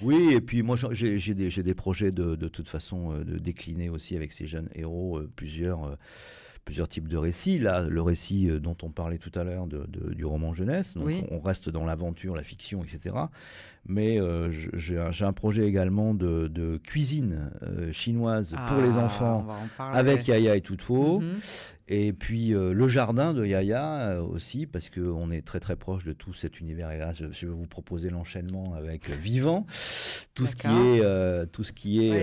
Oui, et puis moi j'ai des projets de toute façon de décliner aussi avec ces jeunes héros plusieurs types de récits. Là, le récit dont on parlait tout à l'heure du roman jeunesse, donc Oui. on reste dans l'aventure, la fiction, etc. Mais j'ai un projet également de cuisine chinoise pour les On enfants va en parler. avec Yaya et Tutfo. Mhm. Et puis le jardin de Yaya aussi, parce qu'on est très très proche de tout cet univers. Et là, je vais vous proposer l'enchaînement avec Vivant, tout ce qui est Oui.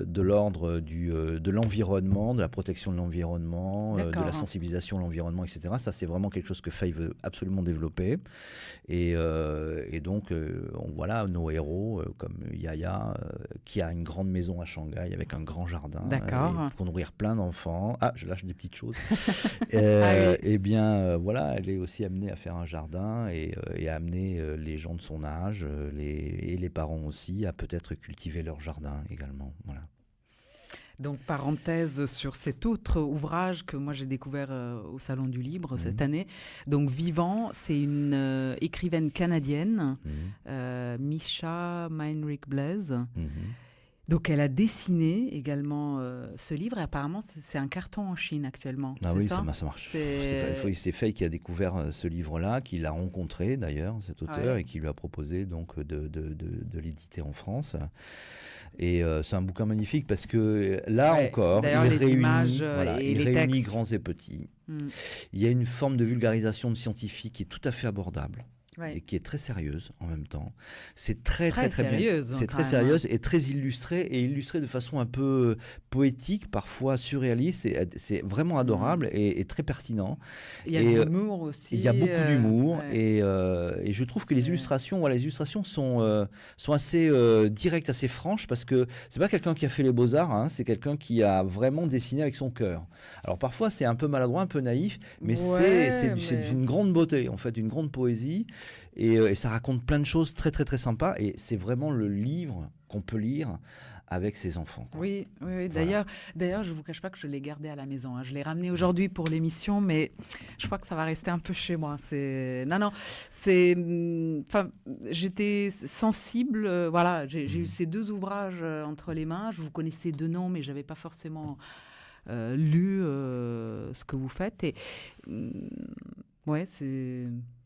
de l'ordre de l'environnement, de la protection de l'environnement, de D'accord. la sensibilisation à l'environnement, etc. Ça, c'est vraiment quelque chose que Faye veut absolument développer. Et donc, voilà nos héros comme Yaya, qui a une grande maison à Shanghai avec un grand jardin, D'accord. pour nourrir plein d'enfants. Ah, je lâche des petites choses. Ah oui. Et bien, voilà, elle est aussi amenée à faire un jardin et à amener les gens de son âge, et les parents aussi, à peut-être cultiver leur jardin également. Voilà. Donc, parenthèse sur cet autre ouvrage que moi j'ai découvert au Salon du Livre cette année. Donc, Vivant, c'est une écrivaine canadienne, Misha Meinrich Blaise. Donc, elle a dessiné également ce livre et apparemment, c'est un carton en Chine actuellement. Ah c'est oui, ça, ça marche. C'est Faye qui a découvert ce livre-là, qui l'a rencontré d'ailleurs, cet auteur, et qui lui a proposé donc de l'éditer en France. Et c'est un bouquin magnifique parce que là encore, il réunit grands et petits. Il y a une forme de vulgarisation de scientifique qui est tout à fait abordable. Et qui est très sérieuse en même temps. C'est très sérieuse, bien. C'est très sérieuse et très illustrée, et illustrée de façon un peu poétique, parfois surréaliste. Et c'est vraiment adorable et très pertinent. Il y a de l'humour aussi. Il y a beaucoup d'humour et je trouve que les illustrations sont assez directes, assez franches, parce que c'est pas quelqu'un qui a fait les beaux-arts, hein, c'est quelqu'un qui a vraiment dessiné avec son cœur. Alors parfois c'est un peu maladroit, un peu naïf, mais c'est d'une grande beauté, en fait, d'une grande poésie. Et ça raconte plein de choses très très très sympas, et c'est vraiment le livre qu'on peut lire avec ses enfants, quoi. Oui. Voilà. D'ailleurs, je vous cache pas que je l'ai gardé à la maison, hein. Je l'ai ramené aujourd'hui pour l'émission, mais je crois que ça va rester un peu chez moi. J'étais sensible. Voilà, j'ai eu ces deux ouvrages entre les mains. Je vous connaissais de nom, mais j'avais pas forcément lu ce que vous faites. Et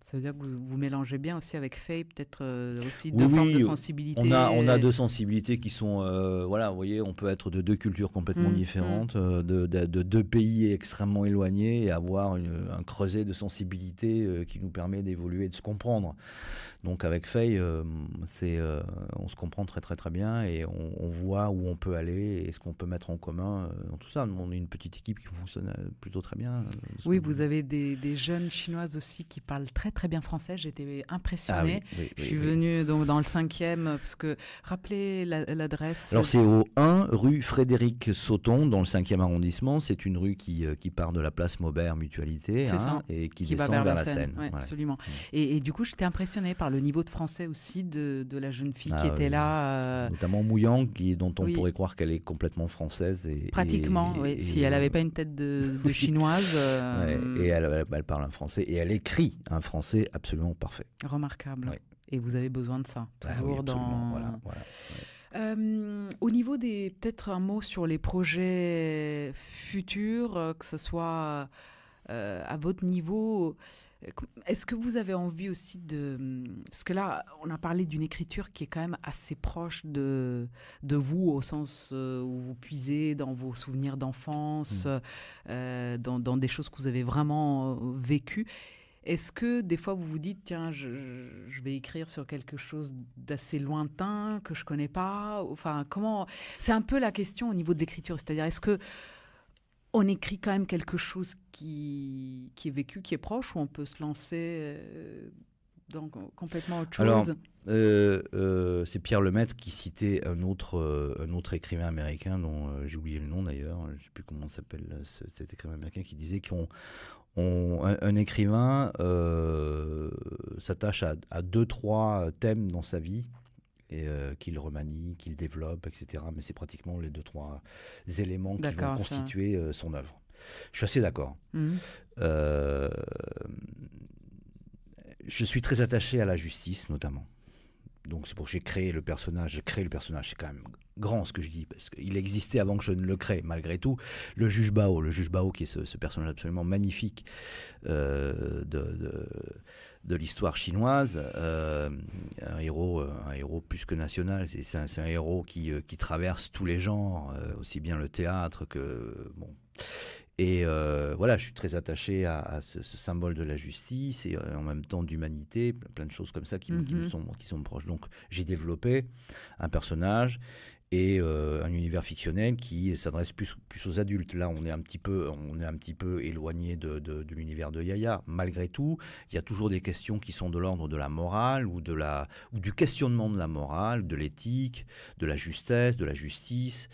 ça veut dire que vous mélangez bien aussi avec Faye, peut-être aussi deux formes de sensibilité. On a deux sensibilités qui sont, voilà, vous voyez, on peut être de deux cultures complètement différentes, de deux pays extrêmement éloignés, et avoir un creuset de sensibilité qui nous permet d'évoluer et de se comprendre. Donc avec Faye, on se comprend très très très bien, et on voit où on peut aller et ce qu'on peut mettre en commun dans tout ça. On est une petite équipe qui fonctionne plutôt très bien. Oui, vous avez des jeunes chinoises aussi qui parlent très très bien français. J'étais impressionnée. Je suis venue donc dans le 5e, parce que, rappelez l'adresse. Alors c'est au 1 rue Frédéric Sauton, dans le 5e arrondissement. C'est une rue qui part de la place Maubert Mutualité, et qui descend vers la Seine. Ouais, voilà. Absolument. Et du coup, j'étais impressionnée par le niveau de français aussi de la jeune fille qui était là. Notamment Mouillant, dont on pourrait croire qu'elle est complètement française. Pratiquement, oui. Si elle n'avait pas une tête de chinoise. Et elle parle un français, et elle écrit un français absolument parfait. Remarquable. Oui. Et vous avez besoin de ça. Toujours dans... Voilà. Au niveau peut-être un mot sur les projets futurs, que ce soit à votre niveau. Est-ce que vous avez envie aussi parce que là, on a parlé d'une écriture qui est quand même assez proche de vous, au sens où vous puisez dans vos souvenirs d'enfance, dans des choses que vous avez vraiment vécues. Est-ce que des fois vous vous dites, tiens, je vais écrire sur quelque chose d'assez lointain que je connais pas? Enfin, comment? C'est un peu la question au niveau de l'écriture, c'est-à-dire, est-ce que on écrit quand même quelque chose qui est vécu, qui est proche, ou on peut se lancer dans complètement autre chose? Alors, c'est Pierre Lemaitre qui citait un autre écrivain américain dont j'ai oublié le nom d'ailleurs, je ne sais plus comment s'appelle cet écrivain américain, qui disait un écrivain s'attache à 2-3 thèmes dans sa vie, et qu'il remanie, qu'il développe, etc. Mais c'est pratiquement les 2-3 éléments qui vont constituer son œuvre. Je suis assez d'accord. Je suis très attaché à la justice, notamment. Donc c'est pour que j'ai créé le personnage. C'est quand même grand ce que je dis, parce qu'il existait avant que je ne le crée, malgré tout. Le juge Bao qui est ce personnage absolument magnifique de l'histoire chinoise, un héros plus que national. C'est un héros qui traverse tous les genres, aussi bien le théâtre que... Bon. Et voilà, je suis très attaché à ce symbole de la justice et en même temps d'humanité, plein de choses comme ça qui me sont proches. Donc j'ai développé un personnage et un univers fictionnel qui s'adresse plus aux adultes. Là, on est un petit peu éloigné de l'univers de Yaya. Malgré tout, il y a toujours des questions qui sont de l'ordre de la morale ou du questionnement de la morale, de l'éthique, de la justesse, de la justice,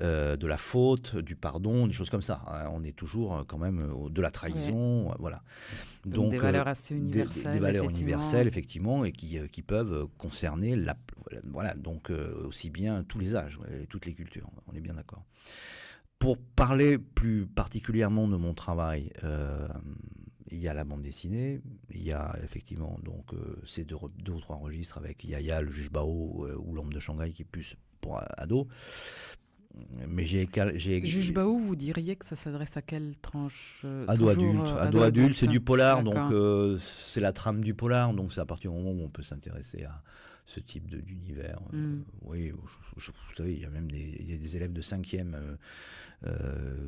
de la faute, du pardon, des choses comme ça. On est toujours quand même de la trahison, voilà. Donc des valeurs assez universelles. Des valeurs universelles, effectivement, et qui peuvent concerner voilà, donc aussi bien tous les âges et toutes les cultures. On est bien d'accord. Pour parler plus particulièrement de mon travail, il y a la bande dessinée, il y a effectivement donc ces deux ou trois registres avec Yaya, le juge Bao ou l'ombre de Shanghai qui est plus pour ados. Mais Juge Bao, vous diriez que ça s'adresse à quelle tranche Ado-adulte, c'est du polar, D'accord. donc c'est la trame du polar, donc c'est à partir du moment où on peut s'intéresser à ce type d'univers. Oui, vous savez, il y a même des élèves de 5e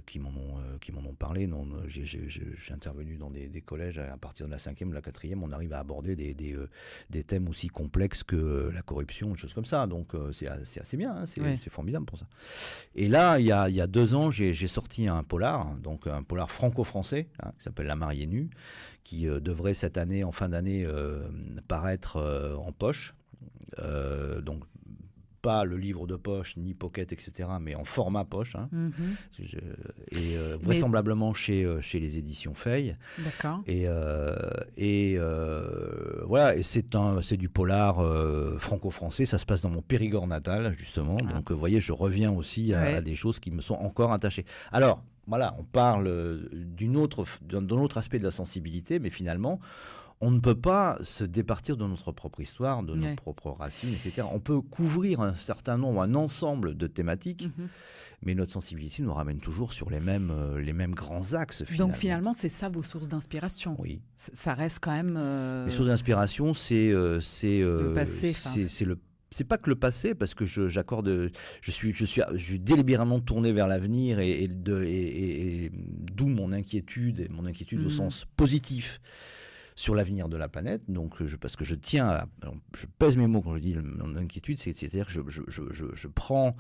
qui m'en ont parlé. J'ai intervenu dans des collèges à partir de la 5e ou la 4e, on arrive à aborder des thèmes aussi complexes que la corruption, des choses comme ça. Donc c'est assez bien, hein, c'est formidable pour ça. Et là, il y a 2 ans, j'ai sorti un polar, donc un polar franco-français, qui s'appelle La mariée nue, qui devrait cette année, en fin d'année, paraître en poche. Donc pas le livre de poche ni pocket, etc., mais en format poche, hein. Et vraisemblablement chez les éditions Feuille. D'accord. Et voilà, et c'est du polar franco-français. Ça se passe dans mon Périgord natal, justement. Donc vous voyez, je reviens aussi à des choses qui me sont encore attachées. Alors voilà, on parle d'un autre aspect de la sensibilité, mais finalement on ne peut pas se départir de notre propre histoire, de nos propres racines, etc. On peut couvrir un certain nombre, un ensemble de thématiques, mais notre sensibilité nous ramène toujours sur les mêmes grands axes. Donc finalement, c'est ça vos sources d'inspiration. Oui. Ça reste quand même... Les sources d'inspiration, c'est le passé. C'est pas que le passé, parce que je suis délibérément tourné vers l'avenir et d'où mon inquiétude au sens positif sur l'avenir de la planète. Donc parce que je pèse mes mots quand je dis mon inquiétude, c'est-à-dire que je prends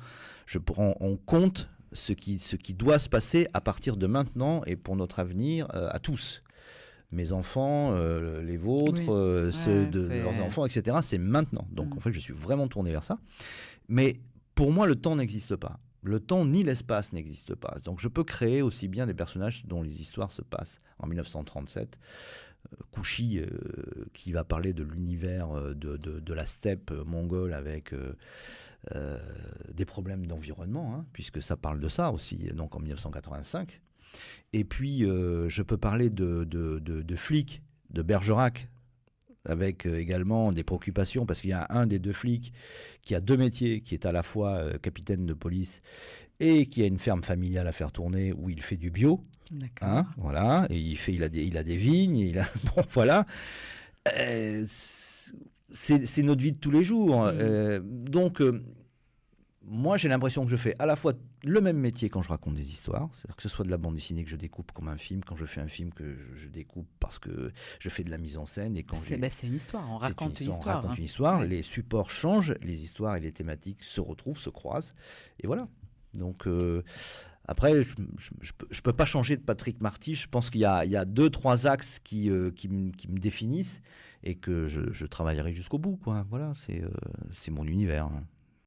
en compte ce qui doit se passer à partir de maintenant et pour notre avenir à tous. Mes enfants, les vôtres, ceux de leurs enfants, etc. C'est maintenant. Donc en fait, je suis vraiment tourné vers ça. Mais pour moi, le temps n'existe pas. Le temps ni l'espace n'existent pas. Donc je peux créer aussi bien des personnages dont les histoires se passent en 1937. Kouchi, qui va parler de l'univers de la steppe mongole avec des problèmes d'environnement, hein, puisque ça parle de ça aussi, donc en 1985. Et puis, je peux parler de flics, de Bergerac, avec également des préoccupations, parce qu'il y a un des 2 flics qui a 2 métiers, qui est à la fois capitaine de police et qui a une ferme familiale à faire tourner où il fait du bio. D'accord. Hein, voilà, et il a des vignes, bon, voilà. C'est notre vie de tous les jours. Donc, moi, j'ai l'impression que je fais à la fois le même métier quand je raconte des histoires, c'est-à-dire que ce soit de la bande dessinée que je découpe comme un film, quand je fais un film que je découpe parce que je fais de la mise en scène. Et quand c'est une histoire, on raconte une histoire. On raconte une histoire, les supports changent, les histoires et les thématiques se retrouvent, se croisent, et voilà. Donc... Après, je peux pas changer de Patrick Marty. Je pense qu'il y a 2-3 axes qui me définissent et que je travaillerai jusqu'au bout, quoi. Voilà, c'est mon univers.